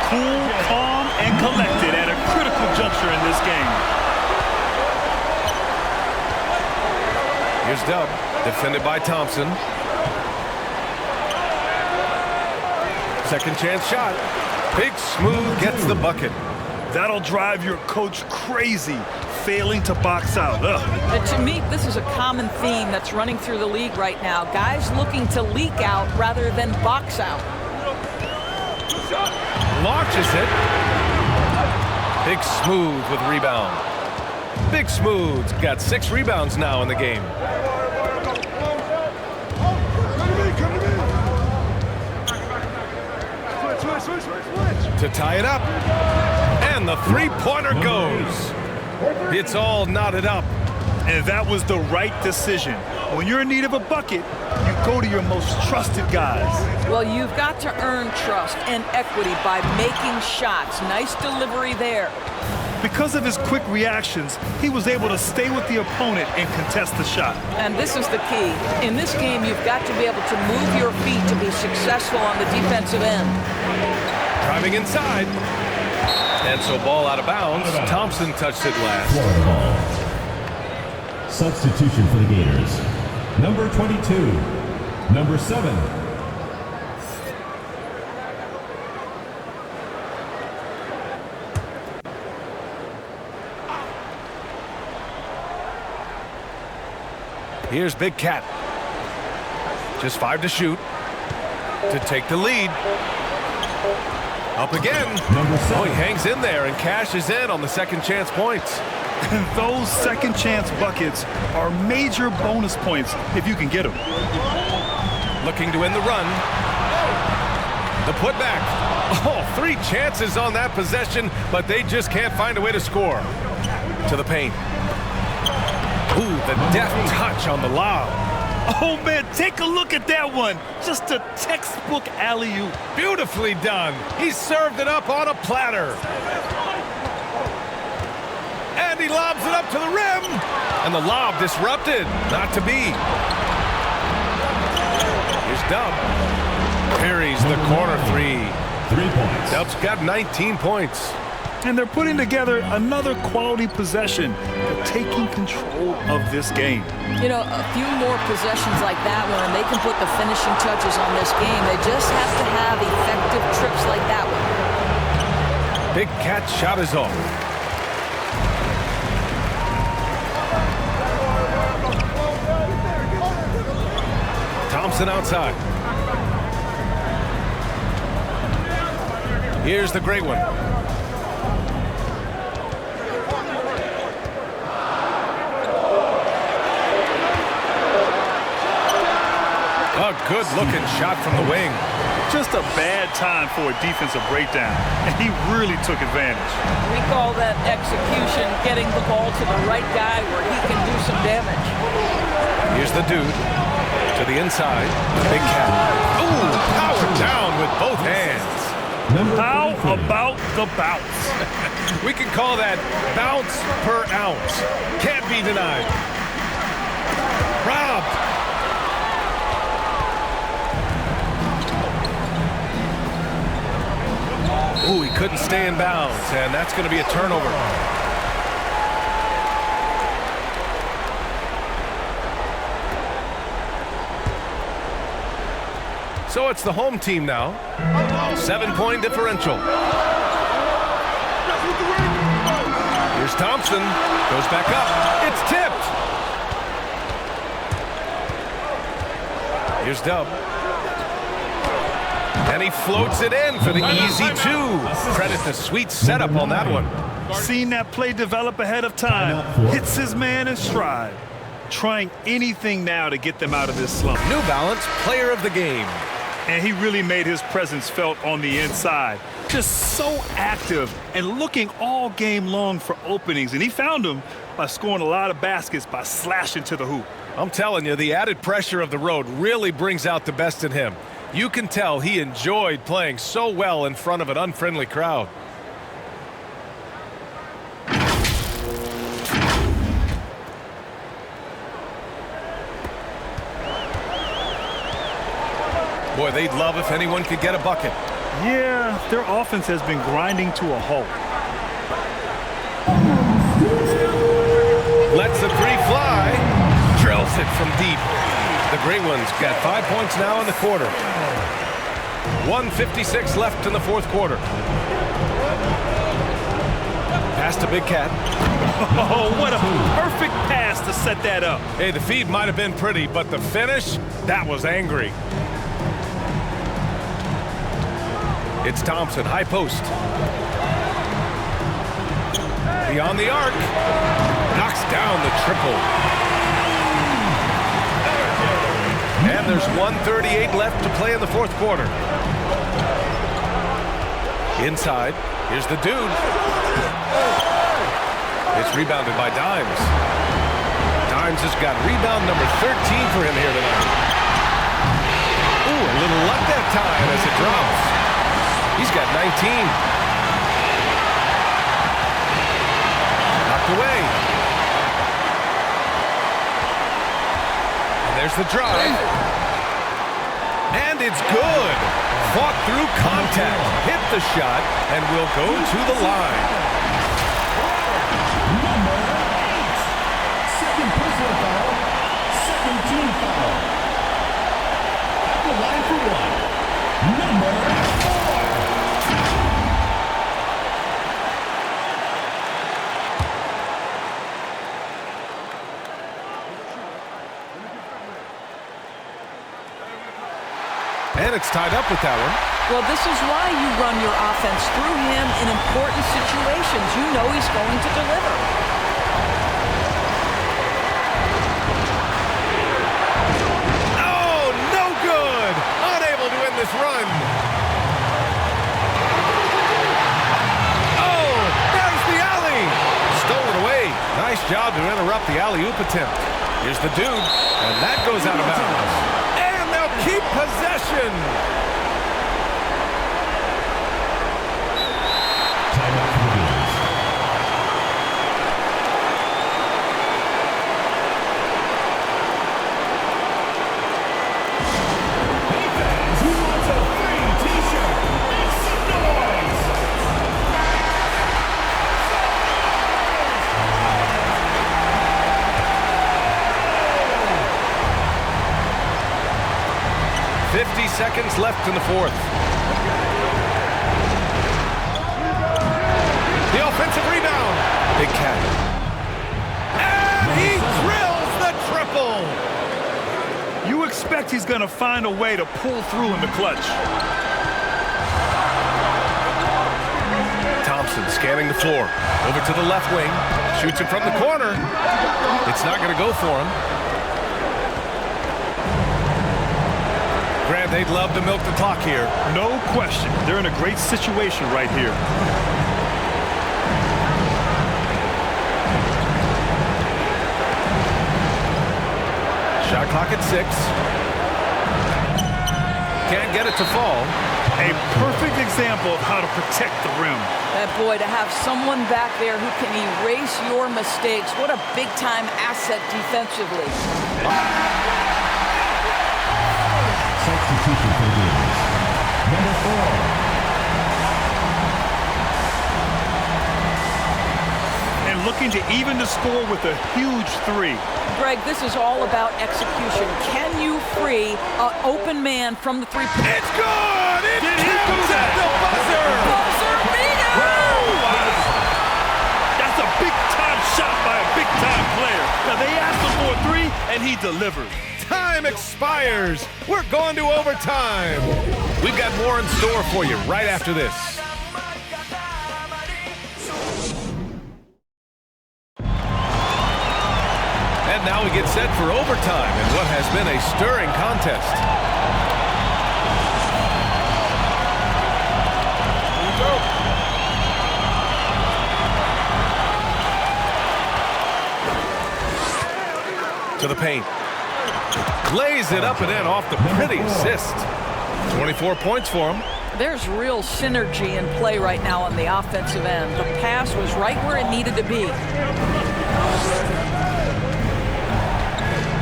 C: Cool, calm, and collected at a critical juncture in this game.
B: Here's Dub, defended by Thompson. Second chance shot. Big Smooth gets the bucket.
C: That'll drive your coach crazy, failing to box out.
D: And to me, this is a common theme that's running through the league right now. Guys looking to leak out rather than box out.
B: Launches it. Big Smooth with rebound. Big Smooth's got 6 rebounds now in the game. To tie it up. And the three-pointer goes. It's all knotted up.
C: And that was the right decision. When you're in need of a bucket, you go to your most trusted guys.
D: Well, you've got to earn trust and equity by making shots. Nice delivery there.
C: Because of his quick reactions, he was able to stay with the opponent and contest the shot.
D: And this is the key. In this game, you've got to be able to move your feet to be successful on the defensive end.
B: Driving inside. And so ball out of bounds. Thompson touched it last.
E: Substitution for the Gators. Number 22. Number 7.
B: Here's Big Cat. Just 5 to shoot. To take the lead. Up again. Oh, he hangs in there and cashes in on the second chance points.
C: And those second chance buckets are major bonus points if you can get them.
B: Looking to win the run. The putback. Oh, 3 chances on that possession, but they just can't find a way to score. To the paint. Ooh, the deft touch on the lob.
C: Oh, man, take a look at that one. Just a textbook alley-oop.
B: Beautifully done. He served it up on a platter. And he lobs it up to the rim. And the lob disrupted. Not to be. Here's Dub. Parries the corner 3.
E: 3 points.
B: Dub's got 19 points.
C: And they're putting together another quality possession. They're taking control of this game.
D: You know, a few more possessions like that one, and they can put the finishing touches on this game. They just have to have effective trips like that one.
B: Big Cat shot is off. Thompson outside. Here's the great one. A good-looking shot from the wing.
C: Just a bad time for a defensive breakdown, and he really took advantage.
D: We call that execution, getting the ball to the right guy where he can do some damage.
B: Here's the dude to the inside. Big Cat. Ooh, powered down with both hands.
C: How about the bounce?
B: We can call that bounce per ounce. Can't be denied. Robbed. Ooh, he couldn't stay in bounds, and that's going to be a turnover. So it's the home team now. 7-point differential. Here's Thompson. Goes back up. It's tipped. Here's Dub. And he floats it in for the easy two. Credit the sweet setup on that one.
C: Seen that play develop ahead of time. Hits his man in stride. Trying anything now to get them out of this slump.
B: New Balance player of the game.
C: And he really made his presence felt on the inside. Just so active and looking all game long for openings. And he found them by scoring a lot of baskets by slashing to the hoop.
B: I'm telling you, the added pressure of the road really brings out the best in him. You can tell he enjoyed playing so well in front of an unfriendly crowd. Boy, they'd love if anyone could get a bucket.
C: Yeah, their offense has been grinding to a halt.
B: Lets the three fly. Drills it from deep. The Great Ones got 5 points now in the quarter. 1:56 left in the fourth quarter. Pass to Big Cat.
C: Oh, what a perfect pass to set that up.
B: Hey, the feed might have been pretty, but the finish, that was angry. It's Thompson, high post. Beyond the arc. Knocks down the triple. And there's 1:38 left to play in the fourth quarter. Inside, here's the dude. It's rebounded by Dimes. Dimes has got rebound number 13 for him here tonight. Ooh, a little luck that time as it drops. He's got 19. Knocked away. And there's the drive. And it's good. Fought through contact. Hit the shot and will go to the line.
E: Number 8. Second personal foul. Second team foul. At the line for one. Number 4.
B: And it's tied up with that one.
D: Well, this is why you run your offense through him in important situations. You know he's going to deliver.
B: Oh, no good! Unable to win this run. Oh, there's the alley! Stolen away. Nice job to interrupt the alley-oop attempt. Here's the dude, and that goes out of bounds. And they'll keep possession.
E: Timeout for the Gators. Hey fans, who wants a free t-shirt? Make some noise!
B: 50 seconds left in the fourth. The offensive rebound. Big Cat. And he drills the triple.
C: You expect he's going to find a way to pull through in the clutch.
B: Thompson scanning the floor. Over to the left wing. Shoots it from the corner. It's not going to go for him. Grant, they'd love to milk the clock here.
C: No question. They're in a great situation right here.
B: Shot clock at 6. Can't get it to fall.
C: A perfect example of how to protect the rim.
D: That boy, to have someone back there who can erase your mistakes. What a big-time asset defensively.
E: Substitution for Gilas. Number 4.
C: And looking to even the score with a huge 3.
D: Greg, this is all about execution. Can you free an open man from the three-point?
B: It's good! It comes at the buzzer!
D: Buzzer beater!
C: That's a big-time shot by a big-time player. Now, they asked him for a 3, and he delivered.
B: Time expires. We're going to overtime. We've got more in store for you right after this. And now we get set for overtime in what has been a stirring contest.
F: Here we go.
B: To the paint. Lays it up and in off the pretty assist. 24 points for him.
D: There's real synergy in play right now on the offensive end. The pass was right where it needed to be.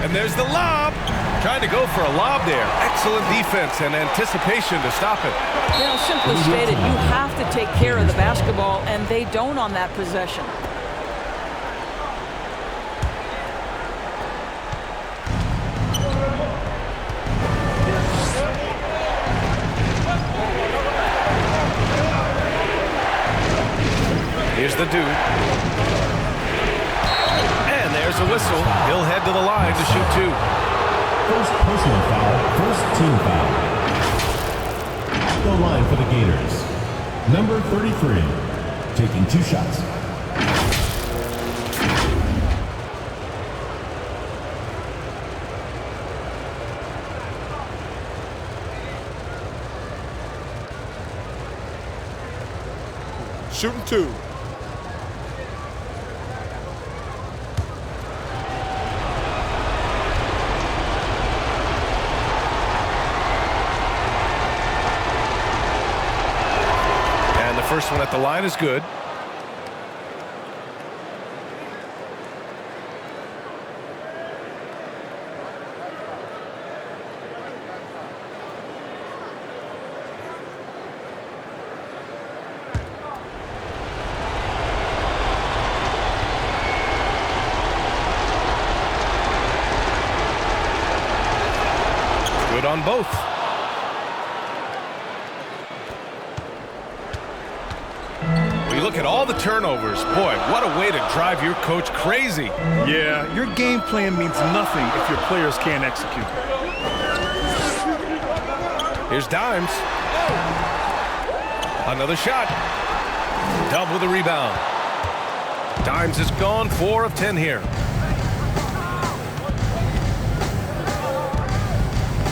B: And there's the lob. Trying to go for a lob there. Excellent defense and anticipation to stop it.
D: You know, simply stated, you have to take care of the basketball, and they don't on that possession.
B: Here's the dude. And there's a whistle. He'll head to the line to shoot 2.
E: First personal foul, first team foul. At the line for the Gators. Number 33, taking 2 shots.
F: Shooting 2.
B: First one at the line is good. Good on both. Look at all the turnovers. Boy, what a way to drive your coach crazy.
C: Yeah, your game plan means nothing if your players can't execute.
B: Here's Dimes. Another shot. Dub with a rebound. Dimes is gone 4 of 10 here.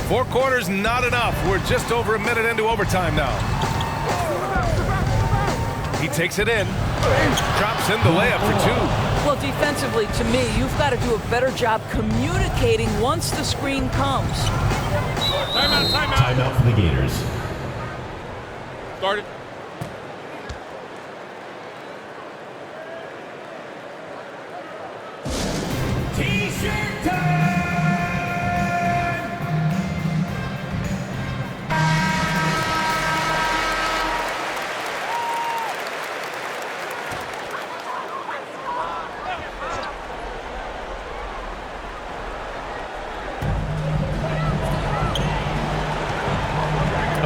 B: 4 quarters, not enough. We're just over a minute into overtime now. He takes it in, drops in the layup for 2.
D: Well, defensively, to me, you've got to do a better job communicating once the screen comes.
F: Timeout, timeout.
E: Timeout for the Gators.
F: Started.
E: T-shirt time!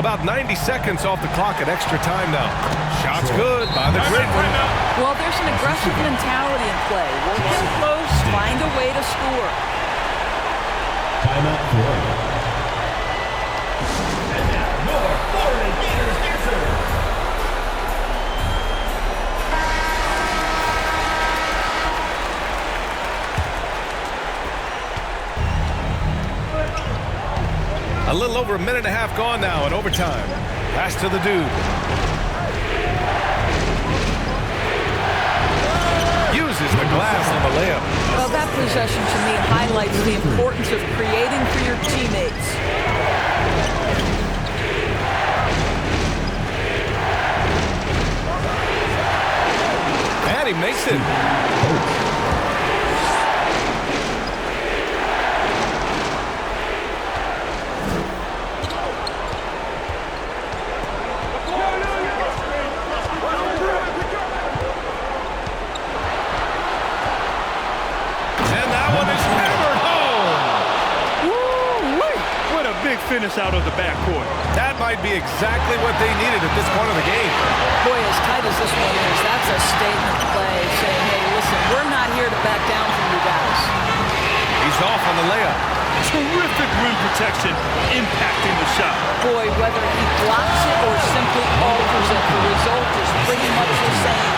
B: About 90 seconds off the clock at extra time now. Shot's good by the great one.
D: Well, there's an aggressive mentality in play. Work it close, find a way to score.
E: Timeout Florida. And now, your Florida Gators answer.
B: A little over a minute and a half gone now in overtime. Pass to the dude. Uses the glass on the layup.
D: Well, that possession to me highlights the importance of creating for your teammates.
B: And he makes it.
C: Finish out of the backcourt.
B: That might be exactly what they needed at this point of the game.
D: Boy, as tight as this one is, that's a statement play saying, hey, listen, we're not here to back down from you guys.
B: He's off on the layup.
C: Terrific rim protection impacting the shot.
D: Boy, whether he blocks it or simply alters it, the result is pretty much the same.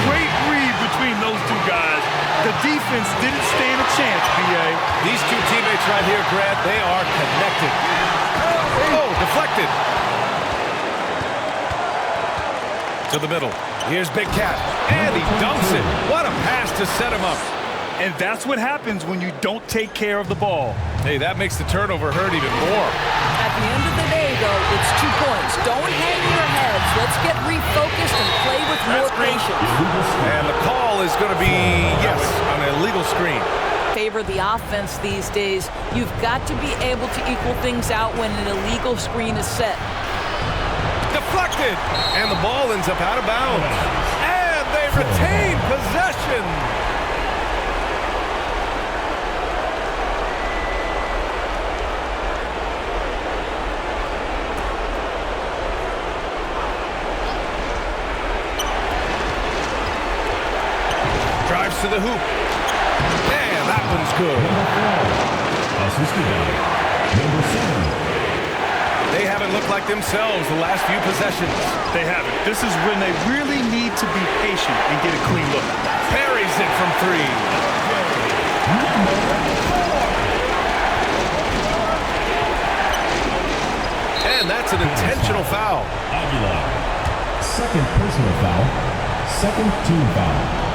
C: Great read between those two guys. The defense didn't stand a chance, BA.
B: These two teammates right here, Grant, they are connected. Oh, deflected. To the middle. Here's Big Cat. And he dunks it. What a pass to set him up.
C: And that's what happens when you don't take care of the ball.
B: Hey, that makes the turnover hurt even more.
D: At the end of the day, though, it's 2 points. Don't hang your heads. Let's get refocused and play with more patience.
B: And the call is going to be, yes, an illegal screen.
D: Favor the offense these days. You've got to be able to equal things out when an illegal screen is set.
B: Deflected. And the ball ends up out of bounds. And they retain possession. To the hoop. And that one's good.
E: Number 7.
B: They haven't looked like themselves the last few possessions.
C: They haven't. This is when they really need to be patient and get a clean look.
B: Buries it from 3. And that's an intentional foul.
E: Aguilar. Second personal foul. Second team foul.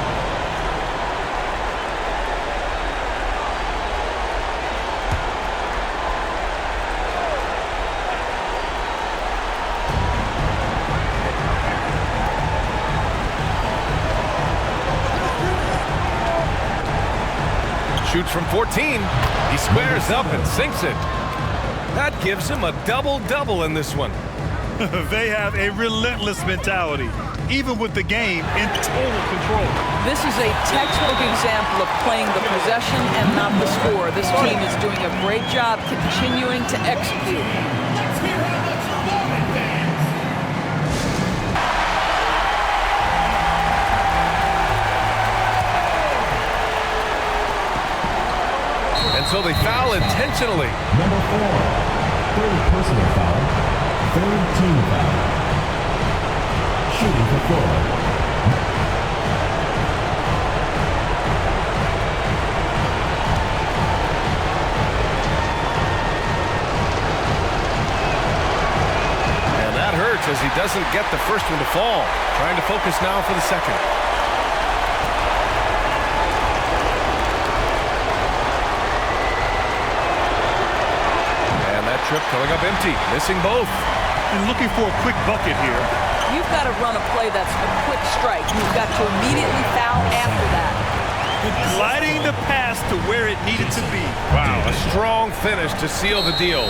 B: Shoots from 14. He squares up and sinks it. That gives him a double-double in this one.
C: They have a relentless mentality, even with the game in total control.
D: This is a textbook example of playing the possession and not the score. This team is doing a great job continuing to execute.
B: And so they foul intentionally.
E: Number 4, third personal foul, third team foul. Shooting for Florida.
B: And that hurts as he doesn't get the first one to fall. Trying to focus now for the second. Trip coming up empty, missing both.
C: And looking for a quick bucket here.
D: You've got to run a play that's a quick strike. You've got to immediately foul after that.
C: Gliding the pass to where it needed to be.
B: Wow, a strong finish to seal the deal.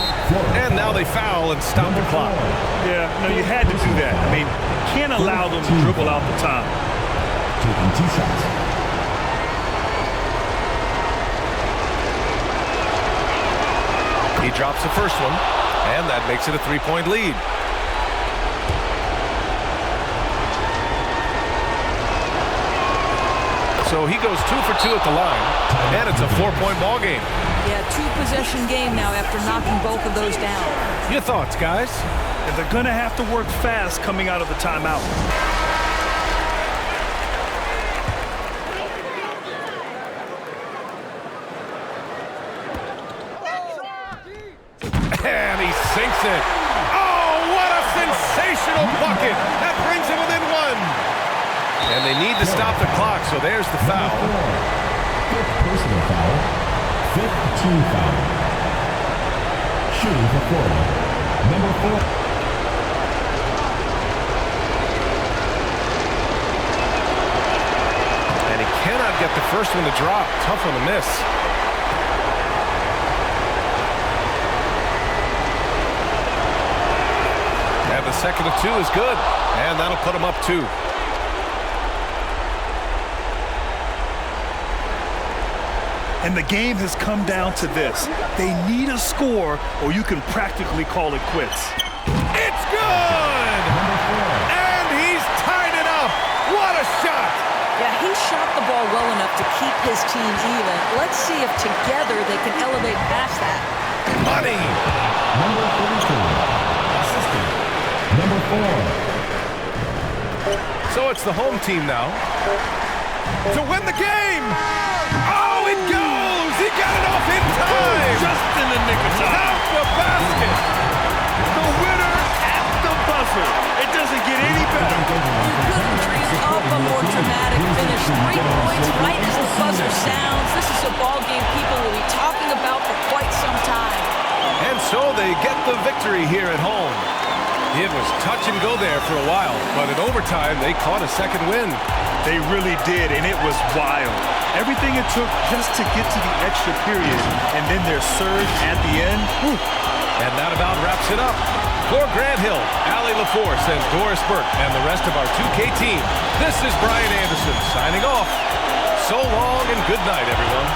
B: And now they foul and stop the clock.
C: Yeah, no, you had to do that. I mean, can't allow them to dribble out the time.
E: Taking 2 shots.
B: He drops the first one. And that makes it a 3-point lead. So he goes 2 for 2 at the line, and it's a 4-point ball game.
D: Yeah, 2-possession game now after knocking both of those down.
B: Your thoughts, guys?
C: And they're going to have to work fast coming out of the timeout.
B: And he sinks it. Oh, what a sensational bucket. That brings him within 1. And they need to stop the clock, so there's the foul.
E: 5th personal foul. 5th team foul. Shooting for Florida. Number 4.
B: And he cannot get the first one to drop. Tough one to miss. And the second of 2 is good. And that'll put him up 2.
C: And the game has come down to this. They need a score, or you can practically call it quits.
B: It's good! And he's tied it up. What a shot!
D: Yeah, he shot the ball well enough to keep his team even. Let's see if together they can elevate past that.
B: Money!
E: Number 32. Assistant. Number 4.
B: So it's the home team now to win the game! Oh, it goes! He got it off in time!
C: Just in the nick of time.
B: Count the basket!
C: The winner at the buzzer. It doesn't get any better.
D: You couldn't dream up a more dramatic finish. 3 points right as the buzzer sounds. This is a ball game people will be talking about for quite some time.
B: And so they get the victory here at home. It was touch and go there for a while, but in overtime they caught a second win.
C: They really did, and it was wild. Everything it took just to get to the extra period, and then their surge at the end. Whew.
B: And that about wraps it up. For Grant Hill, Allie LaForce, and Doris Burke, and the rest of our 2K team, this is Brian Anderson signing off. So long and good night, everyone.